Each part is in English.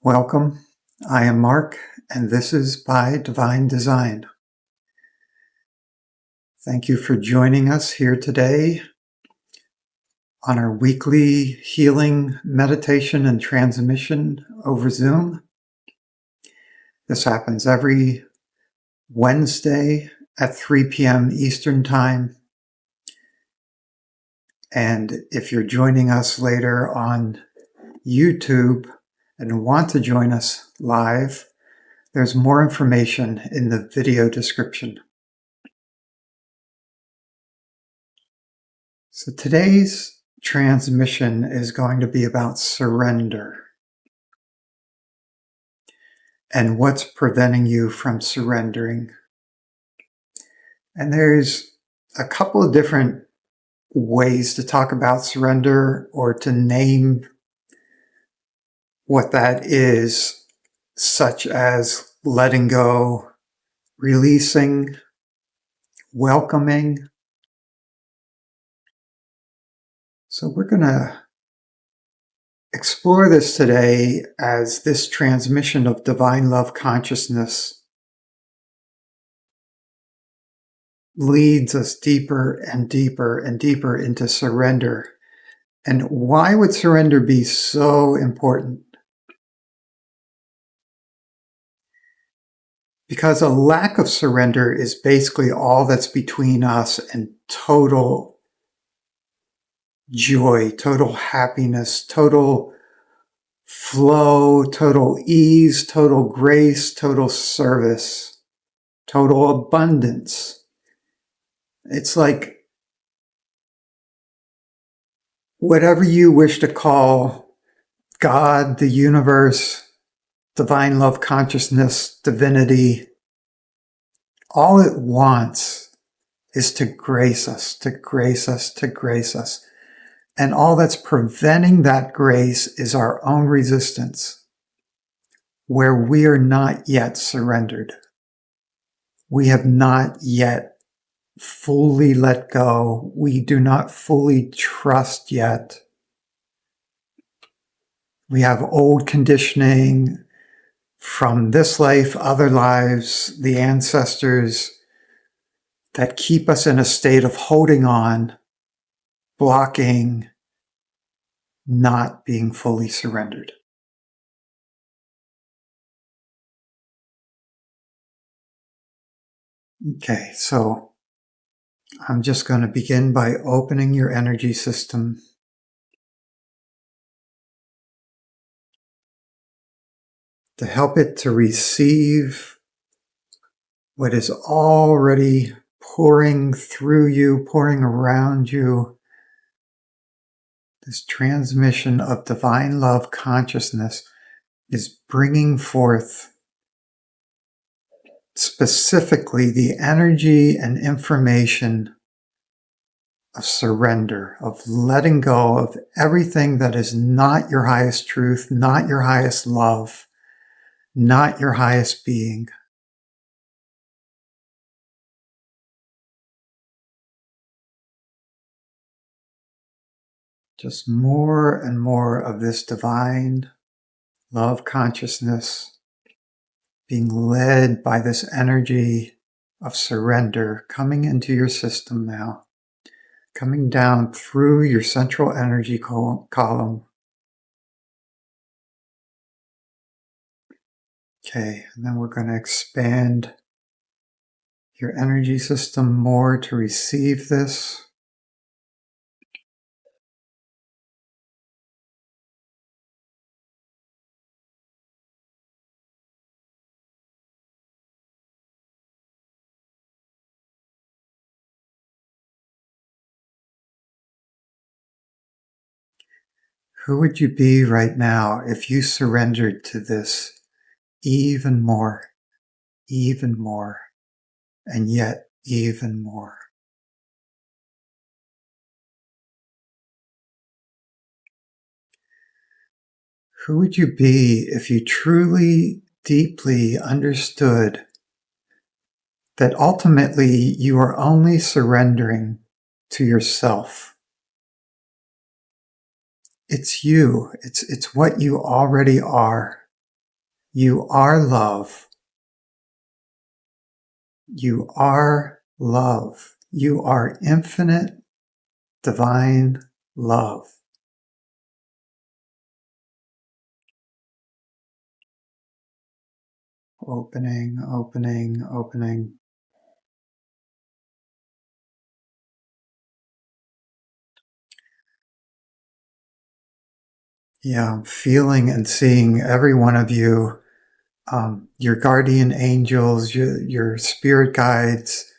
Welcome. I am Mark, and this is By Divine Design. Thank you for joining us here today on our weekly healing meditation and transmission over Zoom. This happens every Wednesday at 3 p.m. Eastern Time. And if you're joining us later on YouTube and want to join us live, there's more information in the video description. So today's transmission is going to be about surrender and what's preventing you from surrendering. And there's a couple of different ways to talk about surrender or to name what that is, such as letting go, releasing, welcoming. So we're going to explore this today as this transmission of divine love consciousness leads us deeper and deeper and deeper into surrender. And why would surrender be so important? Because a lack of surrender is basically all that's between us and total joy, total happiness, total flow, total ease, total grace, total service, total abundance. It's like whatever you wish to call God, the universe, divine love consciousness, divinity, all it wants is to grace us, to grace us, to grace us. And all that's preventing that grace is our own resistance, where we are not yet surrendered. We have not yet fully let go. We do not fully trust yet. We have old conditioning from this life, other lives, the ancestors that keep us in a state of holding on, blocking, not being fully surrendered. Okay, so I'm just going to begin by opening your energy system. To help it to receive what is already pouring through you, pouring around you. This transmission of divine love consciousness is bringing forth specifically the energy and information of surrender, of letting go of everything that is not your highest truth, not your highest love, not your highest being. Just more and more of this divine love consciousness being led by this energy of surrender coming into your system now, coming down through your central energy column. Okay, and then we're going to expand your energy system more to receive this. Who would you be right now if you surrendered to this even more, and yet even more? Who would you be if you truly, deeply understood that ultimately you are only surrendering to yourself? It's you. It's what you already are. You are love. You are love. You are infinite divine love. Opening, opening, opening. Yeah, I'm feeling and seeing every one of you, your guardian angels, your spirit guides,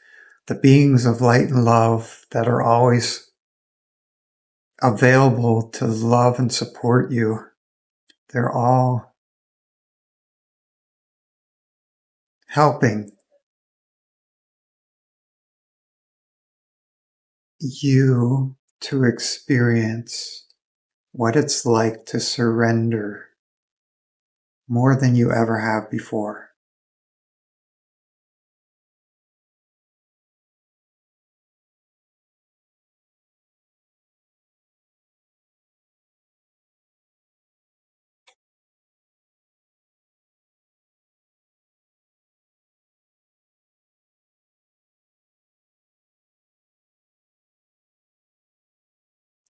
the beings of light and love that are always available to love and support you. They're all helping you to experience what it's like to surrender more than you ever have before.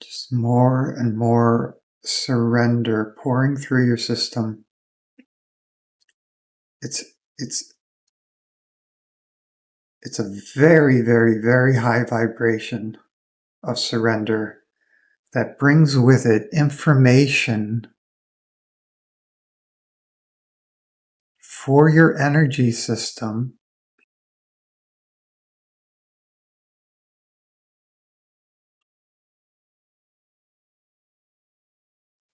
Just more and more surrender pouring through your system. It's it's it's a very, very, very high vibration of surrender that brings with it information for your energy system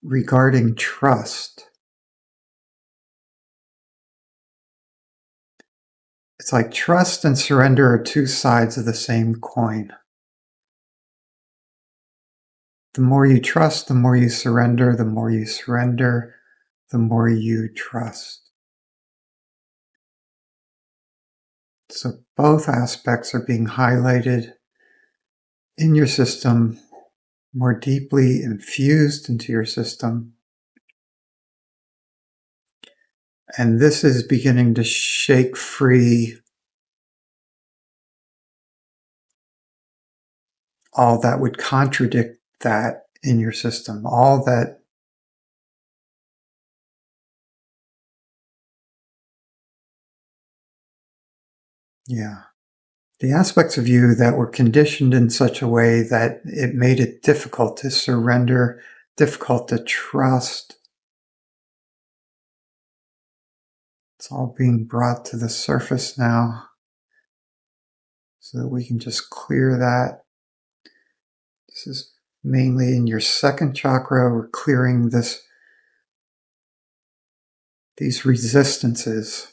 regarding trust. It's like trust and surrender are two sides of the same coin. The more you trust, the more you surrender. The more you surrender, the more you trust. So both aspects are being highlighted in your system, more deeply infused into your system. And this is beginning to shake free all that would contradict that in your system, all that the aspects of you that were conditioned in such a way that it made it difficult to surrender, difficult to trust. It's all being brought to the surface now so that we can just clear that. This is mainly in your second chakra. We're clearing these resistances,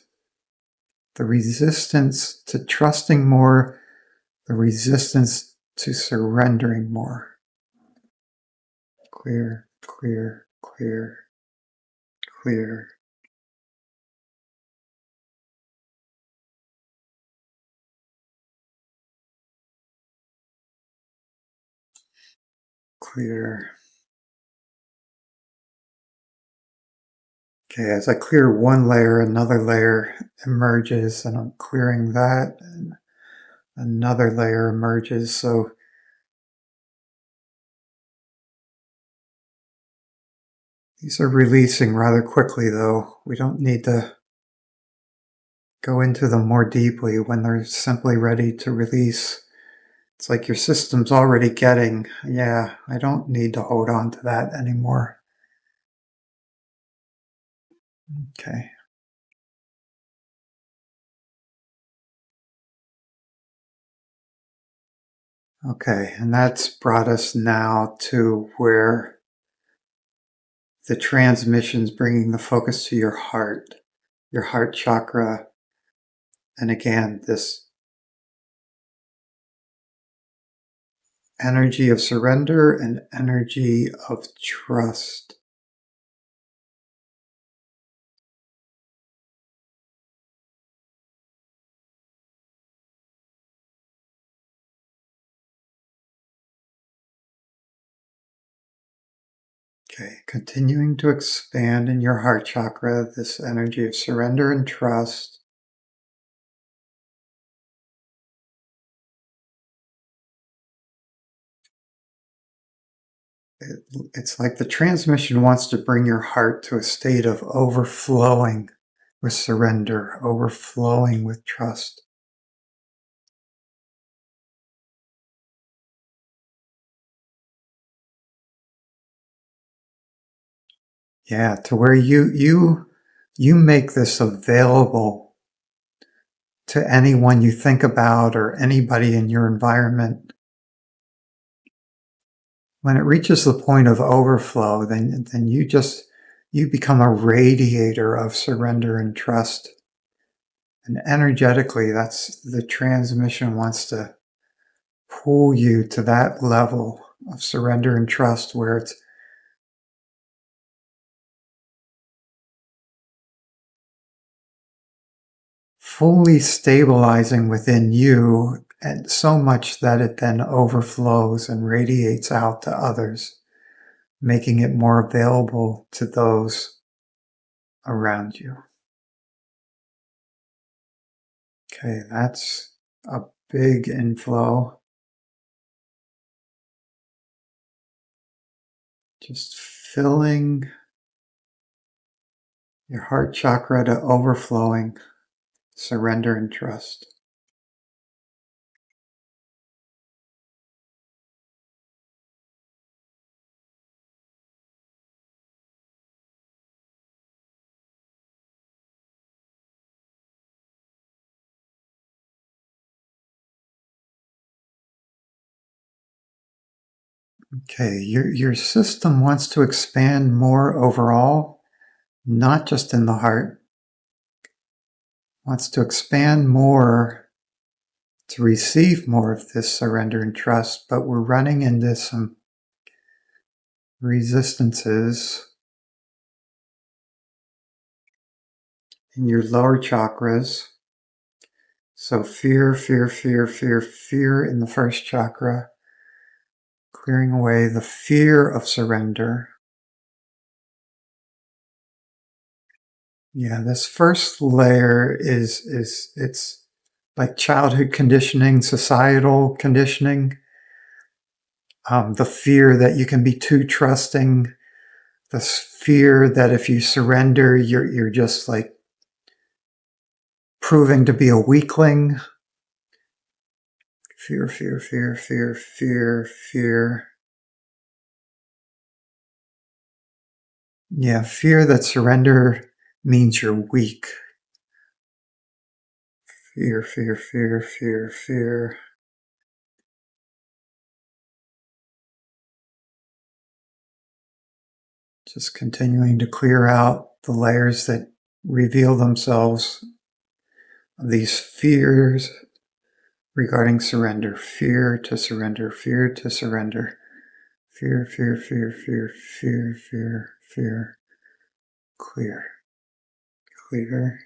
the resistance to trusting more, the resistance to surrendering more. Clear, clear, clear, clear. Clear. Okay, as I clear one layer, another layer emerges, and I'm clearing that, and another layer emerges. So these are releasing rather quickly, though. We don't need to go into them more deeply when they're simply ready to release. It's like your system's already getting, yeah, I don't need to hold on to that anymore. Okay. Okay, and that's brought us now to where the transmission's bringing the focus to your heart chakra. And again, this energy of surrender and energy of trust. Okay, continuing to expand in your heart chakra, this energy of surrender and trust. It's like the transmission wants to bring your heart to a state of overflowing with surrender, overflowing with trust. Yeah, to where you make this available to anyone you think about or anybody in your environment. When it reaches the point of overflow, then you become a radiator of surrender and trust. And energetically, that's the transmission wants to pull you to that level of surrender and trust where it's fully stabilizing within you, and so much that it then overflows and radiates out to others, making it more available to those around you. Okay, that's a big inflow. Just filling your heart chakra to overflowing surrender and trust. Okay, your system wants to expand more overall, not just in the heart. Wants to expand more to receive more of this surrender and trust, but we're running into some resistances in your lower chakras. So fear, fear, fear, fear, fear in the first chakra, clearing away the fear of surrender. Yeah, this first layer is it's like childhood conditioning, societal conditioning. The fear that you can be too trusting, the fear that if you surrender, you're just like proving to be a weakling. Fear, fear, fear, fear, fear, fear. Yeah, fear that surrender means you're weak. Fear, fear, fear, fear, fear. Just continuing to clear out the layers that reveal themselves, these fears regarding surrender. Fear to surrender, fear to surrender. Fear, fear, fear, fear, fear, fear, fear. Clear, clear.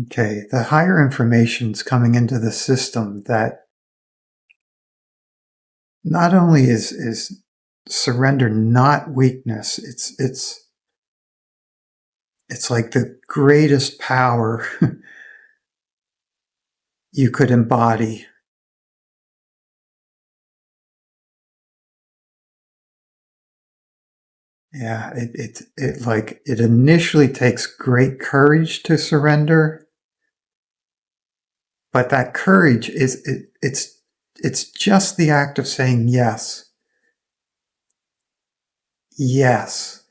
Okay, the higher information's coming into the system that not only is surrender not weakness, it's like the greatest power you could embody. Yeah, it initially takes great courage to surrender, but that courage it's just the act of saying yes. Yes.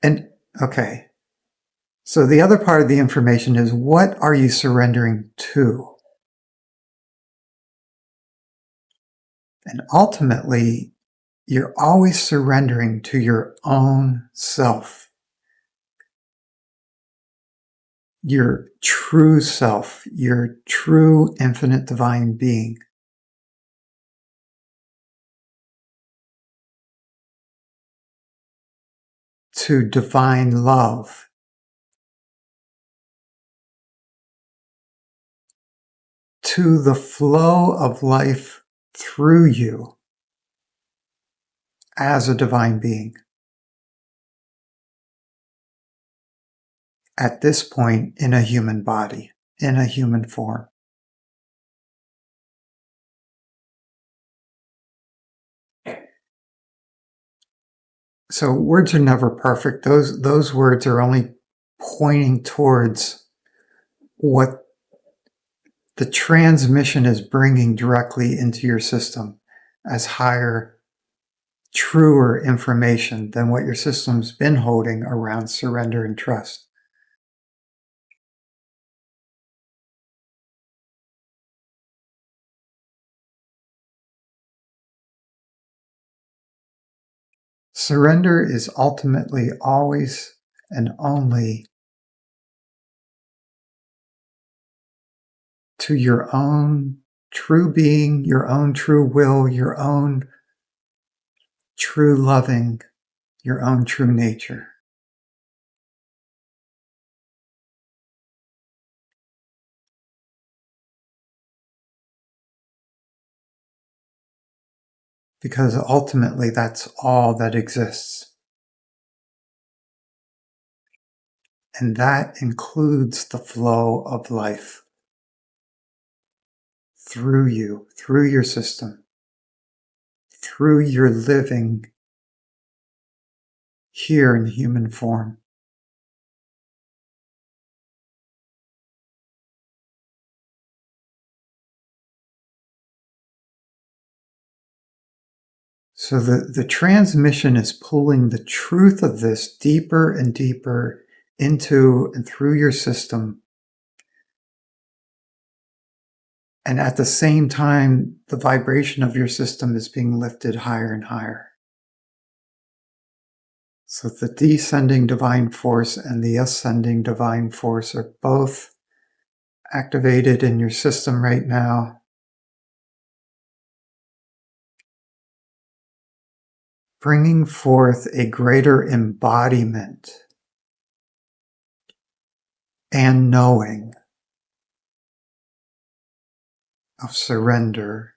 And okay. So the other part of the information is, what are you surrendering to? And ultimately, you're always surrendering to your own self, your true self, your true infinite divine being. To divine love, to the flow of life through you as a divine being. At this point, in a human body, in a human form. So words are never perfect. Those words are only pointing towards what the transmission is bringing directly into your system as higher, truer information than what your system's been holding around surrender and trust. Surrender is ultimately always and only to your own true being, your own true will, your own true loving, your own true nature. Because ultimately that's all that exists. And that includes the flow of life through you, through your system, through your living here in human form. So the transmission is pulling the truth of this deeper and deeper into and through your system. And at the same time, the vibration of your system is being lifted higher and higher. So the descending divine force and the ascending divine force are both activated in your system right now. Bringing forth a greater embodiment and knowing of surrender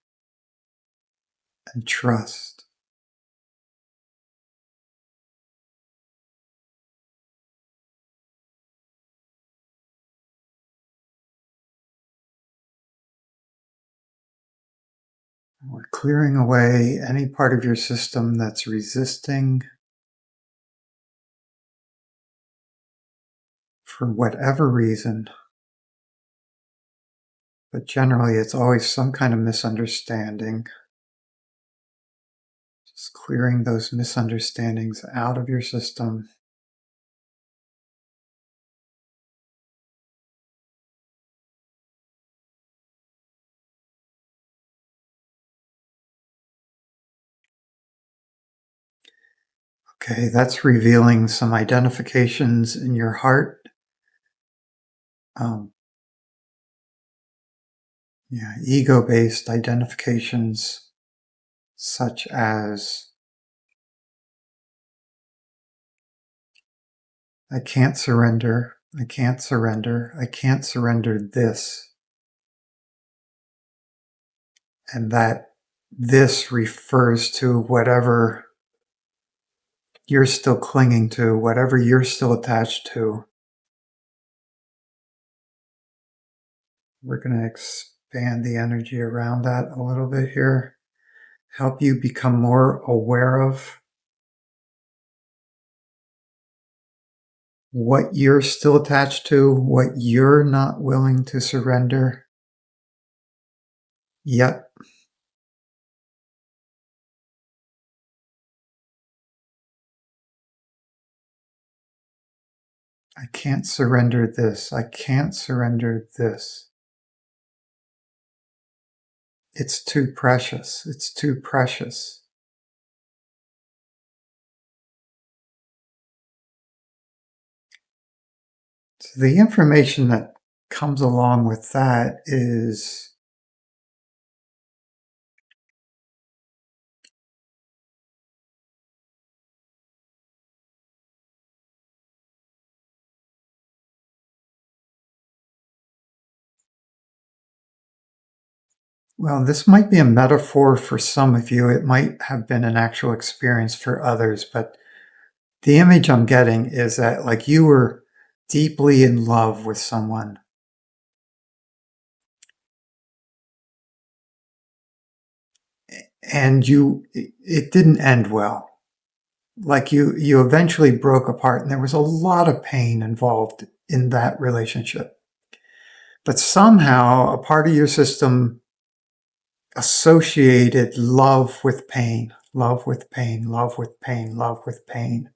and trust. We're clearing away any part of your system that's resisting for whatever reason. But generally, it's always some kind of misunderstanding. Just clearing those misunderstandings out of your system. Okay, that's revealing some identifications in your heart. Ego-based identifications such as I can't surrender, I can't surrender, I can't surrender this. And that this refers to whatever you're still clinging to, whatever you're still attached to. We're going to expand the energy around that a little bit here. Help you become more aware of what you're still attached to, what you're not willing to surrender yet. I can't surrender this. I can't surrender this. It's too precious. It's too precious. So the information that comes along with that is Well, this might be a metaphor for some of you. It might have been an actual experience for others, but the image I'm getting is that like you were deeply in love with someone and it didn't end well. Like you eventually broke apart and there was a lot of pain involved in that relationship. But somehow a part of your system associated love with pain, love with pain, love with pain, love with pain,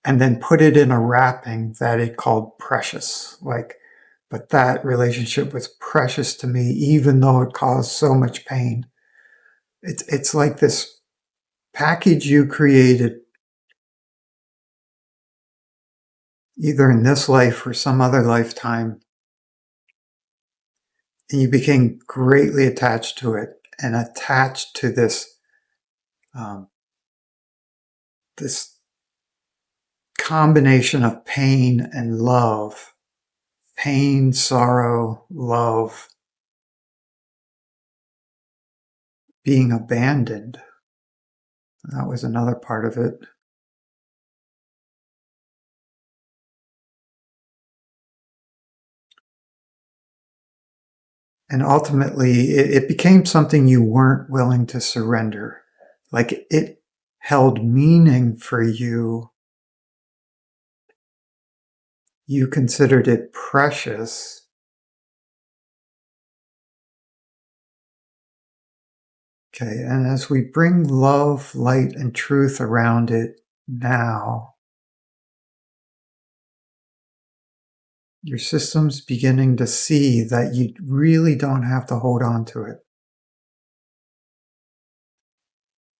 and then put it in a wrapping that it called precious. Like, but that relationship was precious to me, even though it caused so much pain. It's like this package you created either in this life or some other lifetime, and you became greatly attached to it and attached to um, this combination of pain and love, pain, sorrow, love, being abandoned. That was another part of it. And ultimately, it became something you weren't willing to surrender. Like it held meaning for you. You considered it precious. Okay, and as we bring love, light, and truth around it now, your system's beginning to see that you really don't have to hold on to it.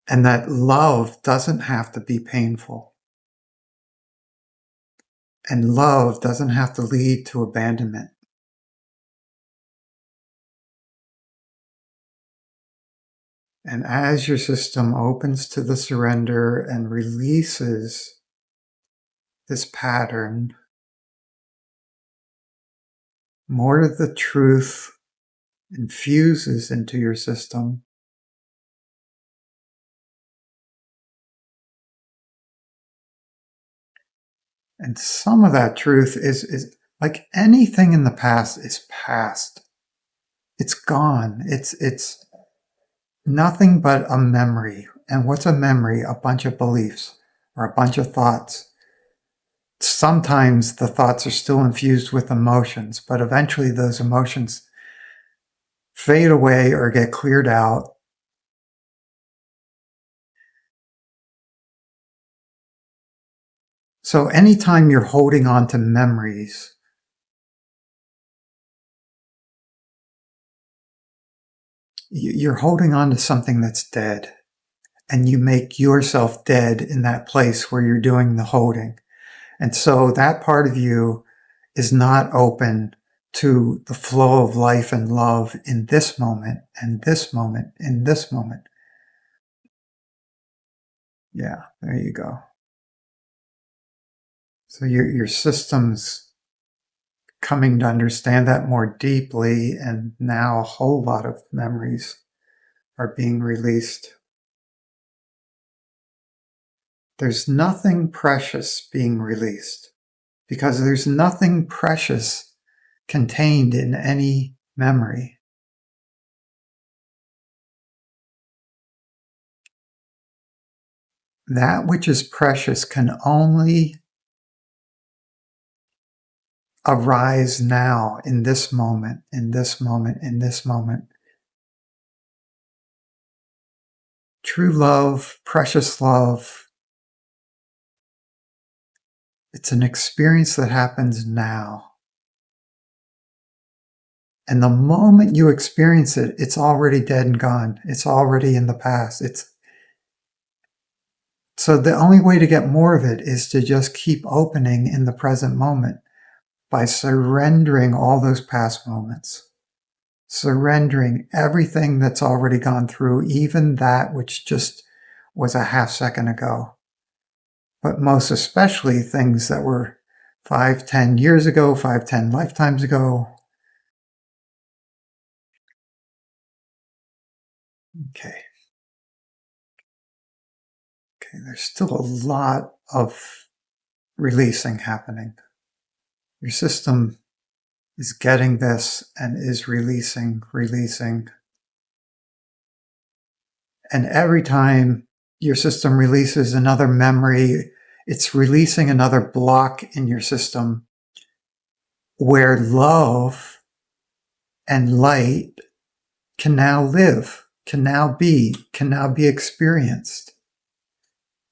And that love doesn't have to be painful. And love doesn't have to lead to abandonment. And as your system opens to the surrender and releases this pattern, more of the truth infuses into your system. And some of that truth is like anything in the past is past. It's gone. It's nothing but a memory. And what's a memory? A bunch of beliefs or a bunch of thoughts. Sometimes the thoughts are still infused with emotions, but eventually those emotions fade away or get cleared out. So anytime you're holding on to memories, you're holding on to something that's dead. And you make yourself dead in that place where you're doing the holding. And so that part of you is not open to the flow of life and love in this moment and this moment in this moment. Yeah, there you go. So your system's coming to understand that more deeply, and now a whole lot of memories are being released. There's nothing precious being released because there's nothing precious contained in any memory. That which is precious can only arise now, in this moment, in this moment, in this moment. True love, precious love, it's an experience that happens now. And the moment you experience it, it's already dead and gone. It's already in the past. So the only way to get more of it is to just keep opening in the present moment by surrendering all those past moments, surrendering everything that's already gone through, even that which just was a half second ago. But most especially things that were 5, 10 years ago, 5, 10 lifetimes ago. Okay. Okay. There's still a lot of releasing happening. Your system is getting this and is releasing. And every time your system releases another memory, it's releasing another block in your system where love and light can now live, can now be experienced.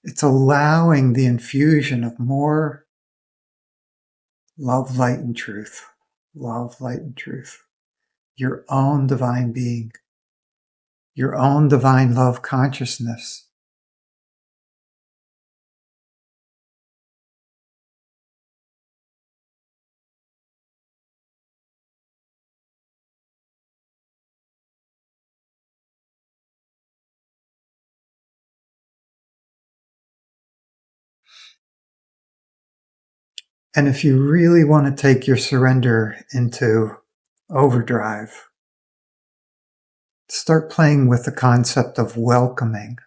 It's allowing the infusion of more love, light, and truth. Love, light, and truth. Your own divine being, your own divine love consciousness. And if you really want to take your surrender into overdrive, start playing with the concept of welcoming.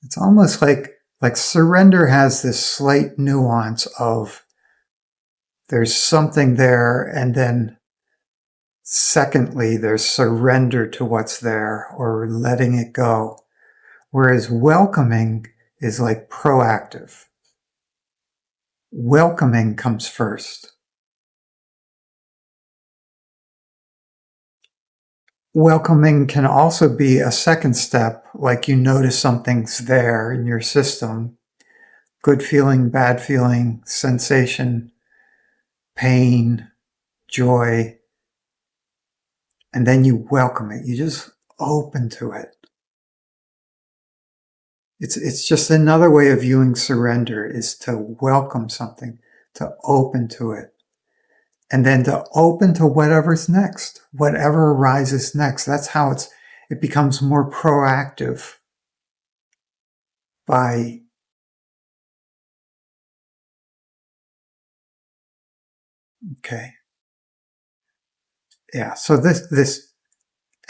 It's almost like surrender has this slight nuance of there's something there, and then secondly, there's surrender to what's there or letting it go. Whereas welcoming is like proactive. Welcoming comes first. Welcoming can also be a second step, like you notice something's there in your system. Good feeling, bad feeling, sensation, pain, joy. And then you welcome it. You just open to it. It's just another way of viewing surrender, is to welcome something, to open to it. And then to open to whatever's next, whatever arises next. That's how it becomes more proactive by, okay. Yeah. So this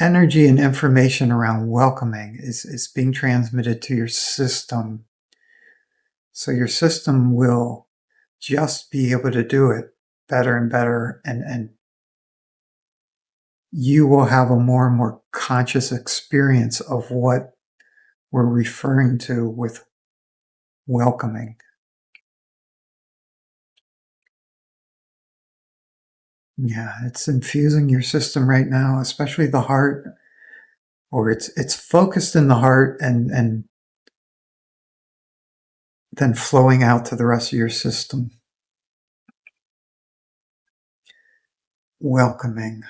energy and information around welcoming is being transmitted to your system. So your system will just be able to do it better and better, and you will have a more and more conscious experience of what we're referring to with welcoming. Yeah, it's infusing your system right now, especially the heart, or it's focused in the heart and then flowing out to the rest of your system. Welcoming.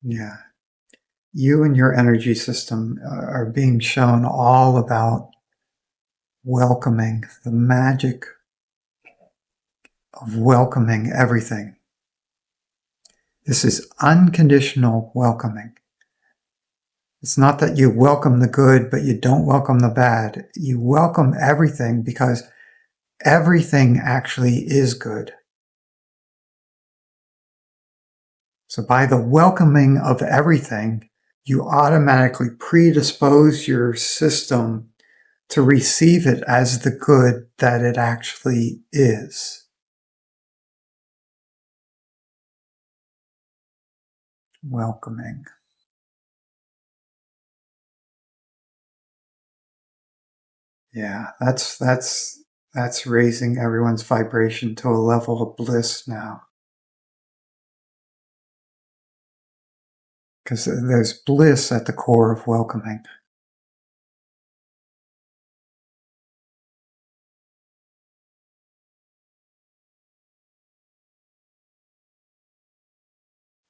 Yeah. You and your energy system are being shown all about welcoming, the magic of welcoming everything. This is unconditional welcoming. It's not that you welcome the good, but you don't welcome the bad. You welcome everything because everything actually is good. So by the welcoming of everything, you automatically predispose your system to receive it as the good that it actually is. Welcoming. Yeah, that's raising everyone's vibration to a level of bliss now. Because there's bliss at the core of welcoming.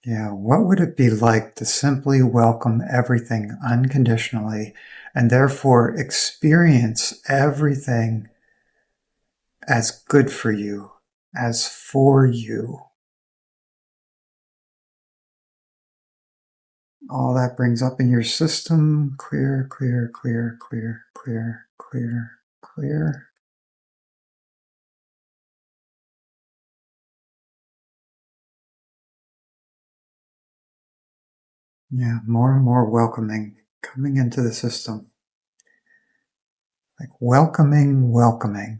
Yeah, what would it be like to simply welcome everything unconditionally and therefore experience everything as good for you, as for you? All that brings up in your system, clear, clear, clear, clear, clear, clear, clear. Yeah, more and more welcoming coming into the system. Like welcoming, welcoming.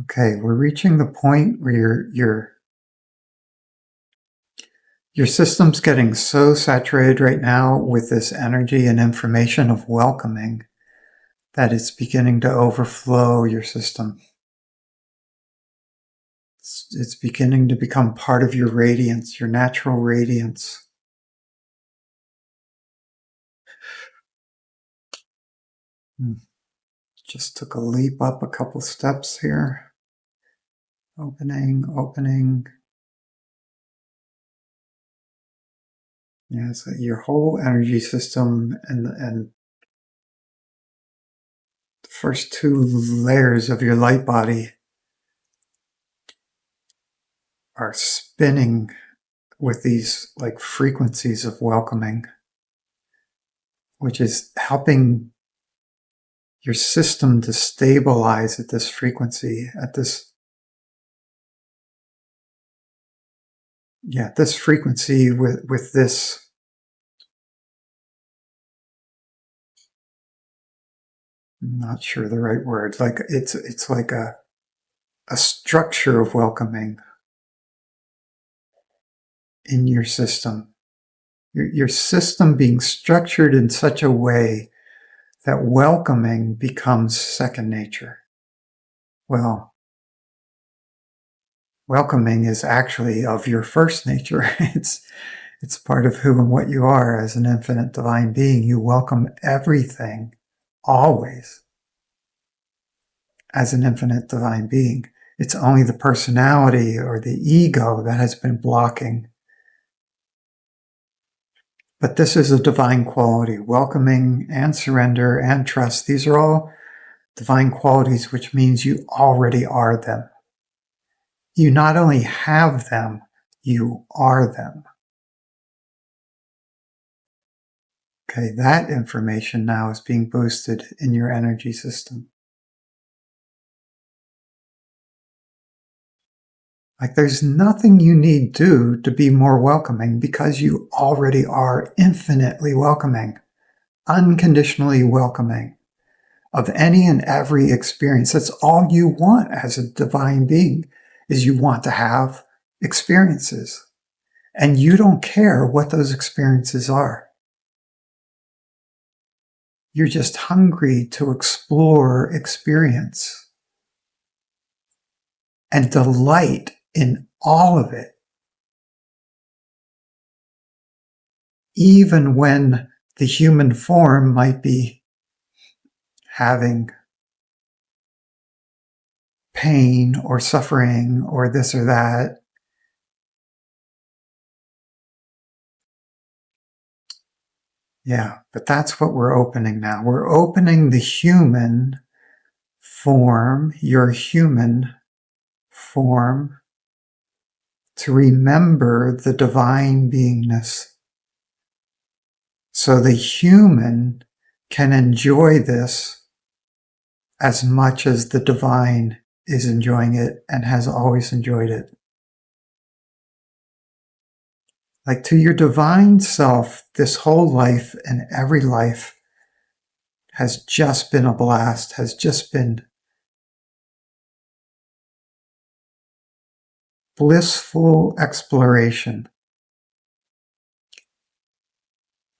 Okay, we're reaching the point where your system's getting so saturated right now with this energy and information of welcoming that it's beginning to overflow your system. It's beginning to become part of your radiance, your natural radiance. Just took a leap up a couple steps here. Opening, opening. Yeah, so your whole energy system and the first two layers of your light body are spinning with these like frequencies of welcoming, which is helping your system to stabilize at this frequency, at this frequency with this I'm not sure the right word. Like it's like a structure of welcoming in your system. Your system being structured in such a way that welcoming becomes second nature. Well, welcoming is actually of your first nature. It's part of who and what you are as an infinite divine being. You welcome everything always as an infinite divine being. It's only the personality or the ego that has been blocking. But this is a divine quality. Welcoming and surrender and trust. These are all divine qualities, which means you already are them. You not only have them, you are them. Okay, that information now is being boosted in your energy system. Like there's nothing you need do to be more welcoming because you already are infinitely welcoming, unconditionally welcoming of any and every experience. That's all you want as a divine being is you want to have experiences. And you don't care what those experiences are. You're just hungry to explore experience and delight in all of it. Even when the human form might be having pain or suffering or this or that. Yeah, but that's what we're opening now. We're opening the human form, your human form, to remember the divine beingness. So the human can enjoy this as much as the divine is enjoying it and has always enjoyed it. Like to your divine self, this whole life and every life has just been a blast, has just been blissful exploration.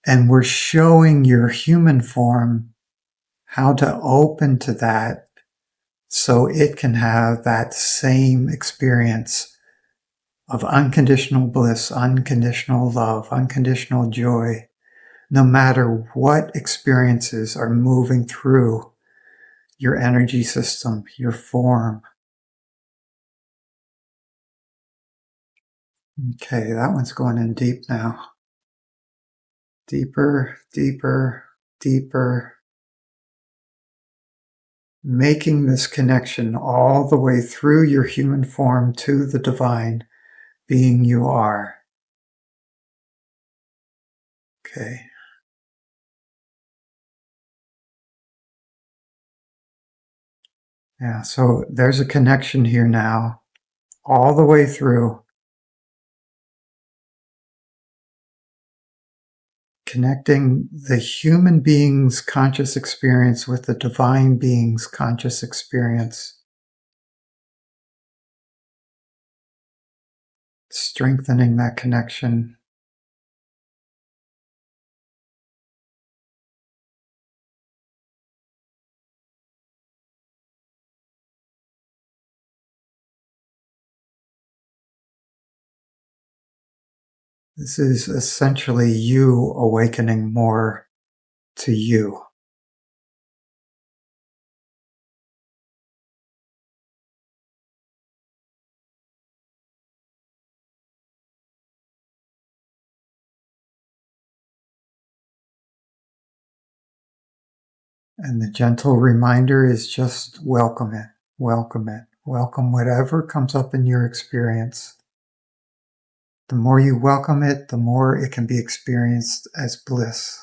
And we're showing your human form how to open to that so it can have that same experience of unconditional bliss, unconditional love, unconditional joy, no matter what experiences are moving through your energy system, your form. Okay, that one's going in deep now. Deeper, deeper, deeper. making this connection all the way through your human form to the divine being you are. Okay. Yeah, so there's a connection here now, all the way through. Connecting the human being's conscious experience with the divine being's conscious experience. Strengthening that connection. This is essentially you awakening more to you. And the gentle reminder is just welcome it, welcome it, welcome whatever comes up in your experience. The more you welcome it, the more it can be experienced as bliss,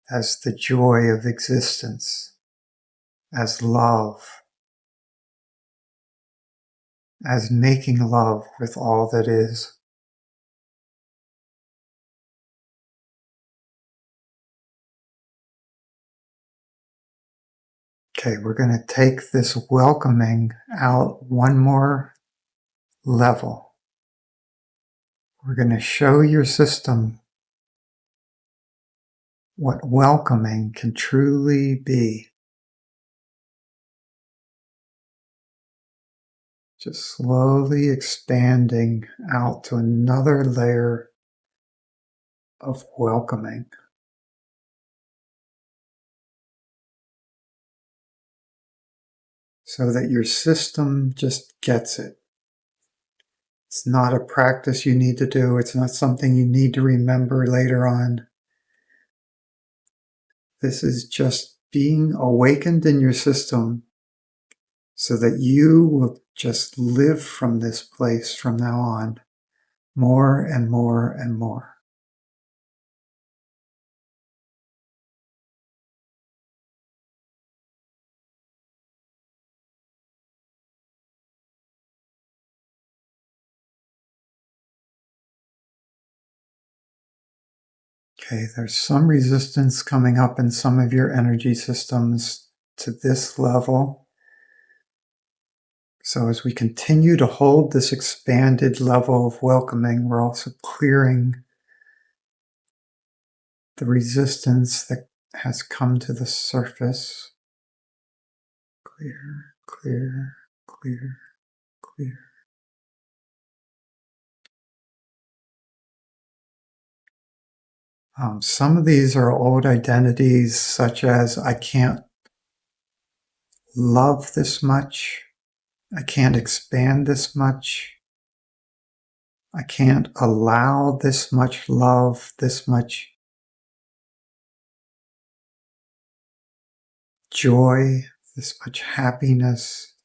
as the joy of existence, as love, as making love with all that is. Okay, we're going to take this welcoming out one more level. We're going to show your system what welcoming can truly be. Just slowly expanding out to another layer of welcoming. So that your system just gets it. It's not a practice you need to do. It's not something you need to remember later on. This is just being awakened in your system so that you will just live from this place from now on, more and more and more. Okay, there's some resistance coming up in some of your energy systems to this level. So as we continue to hold this expanded level of welcoming, we're also clearing the resistance that has come to the surface. Clear, clear, clear, clear. Some of these are old identities, such as I can't love this much, I can't expand this much, I can't allow this much love, this much joy, this much happiness.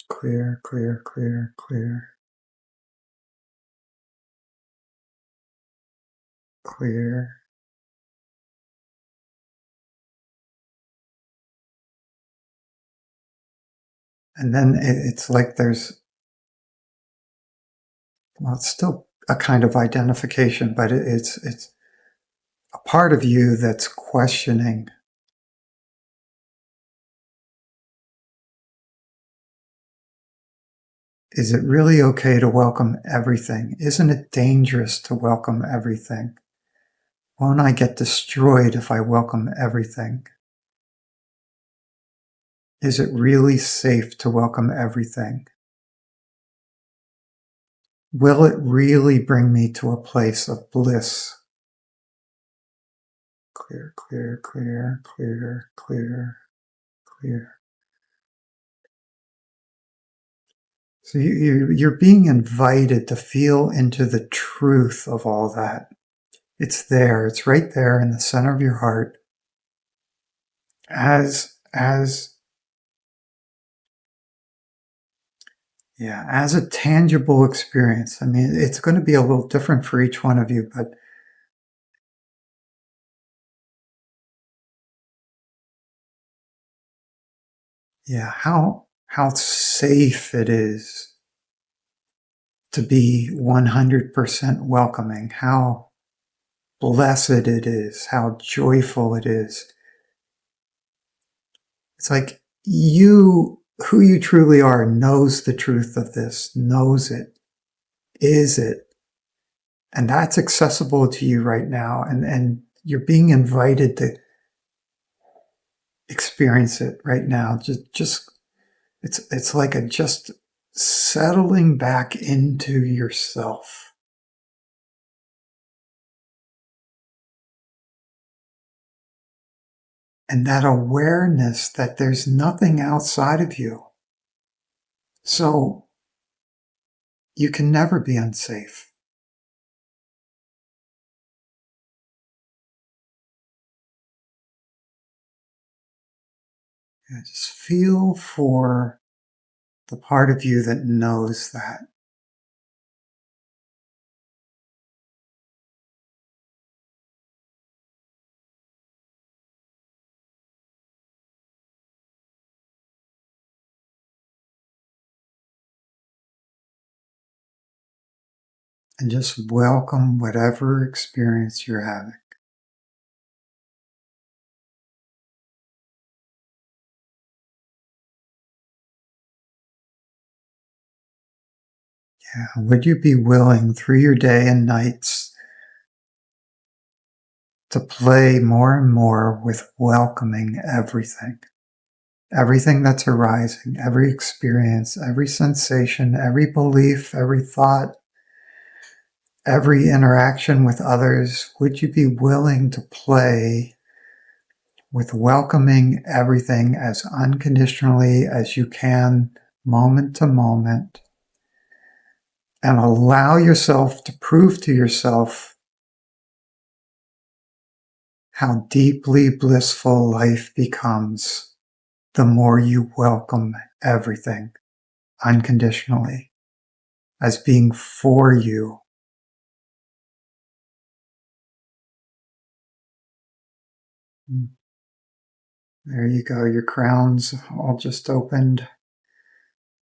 Clear, clear, clear, clear. Clear. And then it's like there's, well, it's still a kind of identification, but it's a part of you that's questioning. Is it really okay to welcome everything? Isn't it dangerous to welcome everything? Won't I get destroyed if I welcome everything? Is it really safe to welcome everything? Will it really bring me to a place of bliss? Clear, clear, clear, clear, clear, clear. So you're being invited to feel into the truth of all that. It's there. It's right there in the center of your heart as a tangible experience. I mean, it's going to be a little different for each one of you, but yeah, how safe it is to be 100% welcoming, how blessed it is, how joyful it is. It's like who you truly are, knows the truth of this, knows it, is it. And that's accessible to you right now. And you're being invited to experience it right now. Just it's like just settling back into yourself. And that awareness that there's nothing outside of you. So you can never be unsafe. Just feel for the part of you that knows that. And just welcome whatever experience you're having. Yeah. Would you be willing through your day and nights to play more and more with welcoming everything? Everything that's arising, every experience, every sensation, every belief, every thought, every interaction with others. Would you be willing to play with welcoming everything as unconditionally as you can, moment to moment, and allow yourself to prove to yourself how deeply blissful life becomes the more you welcome everything unconditionally as being for you. There you go. Your crowns all just opened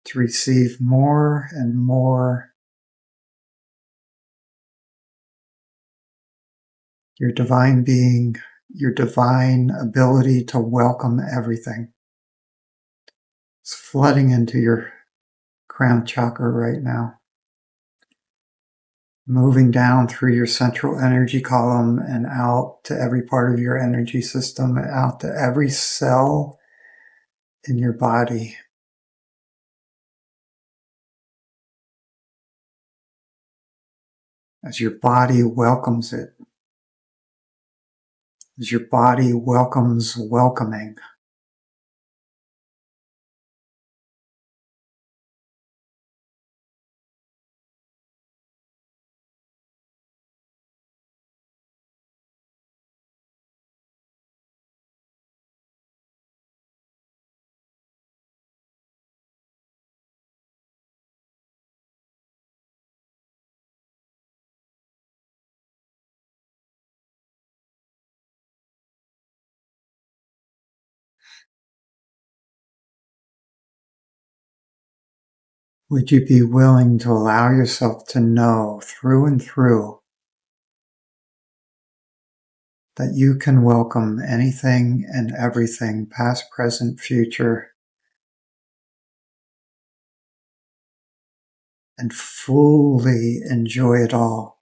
to receive more and more. Your divine being, your divine ability to welcome everything. It's flooding into your crown chakra right now. Moving down through your central energy column and out to every part of your energy system, out to every cell in your body. As your body welcomes it, as your body welcomes welcoming. Would you be willing to allow yourself to know through and through that you can welcome anything and everything, past, present, future, and fully enjoy it all?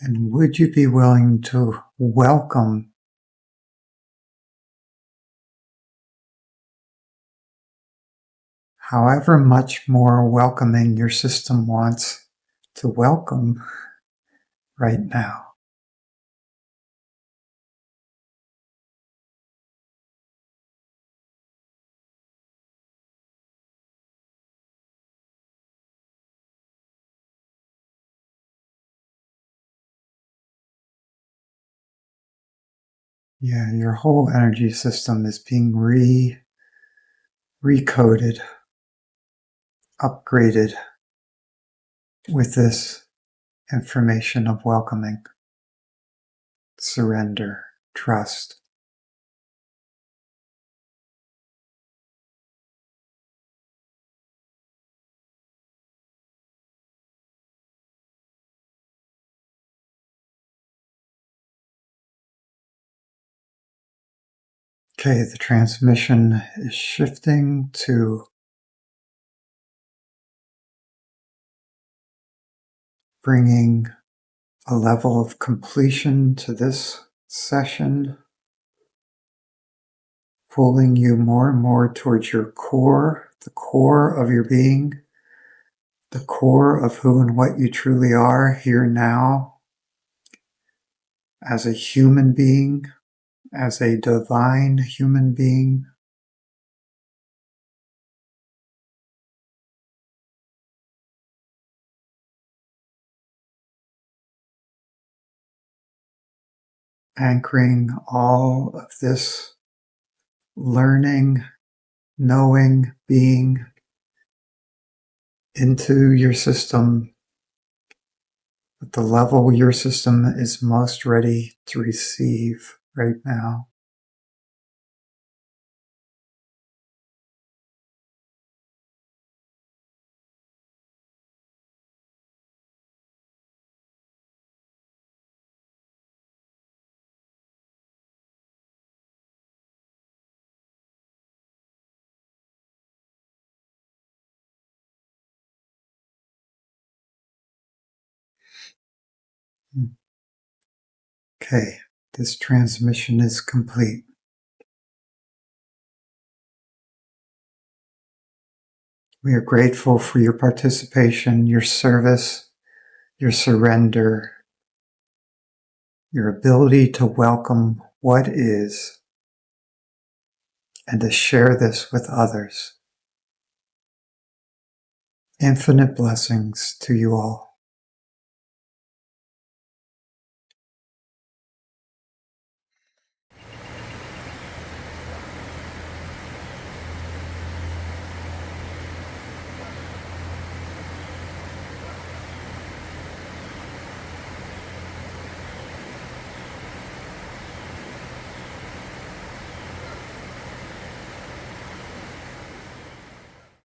And would you be willing to welcome however much more welcoming your system wants to welcome right now? Yeah, your whole energy system is being recoded, upgraded with this information of welcoming, surrender, trust. Okay, the transmission is shifting to bringing a level of completion to this session, pulling you more and more towards your core, the core of your being, the core of who and what you truly are here now, as a human being, as a divine human being. Anchoring all of this learning, knowing, being into your system at the level your system is most ready to receive right now. Okay, this transmission is complete. We are grateful for your participation, your service, your surrender, your ability to welcome what is and to share this with others. Infinite blessings to you all.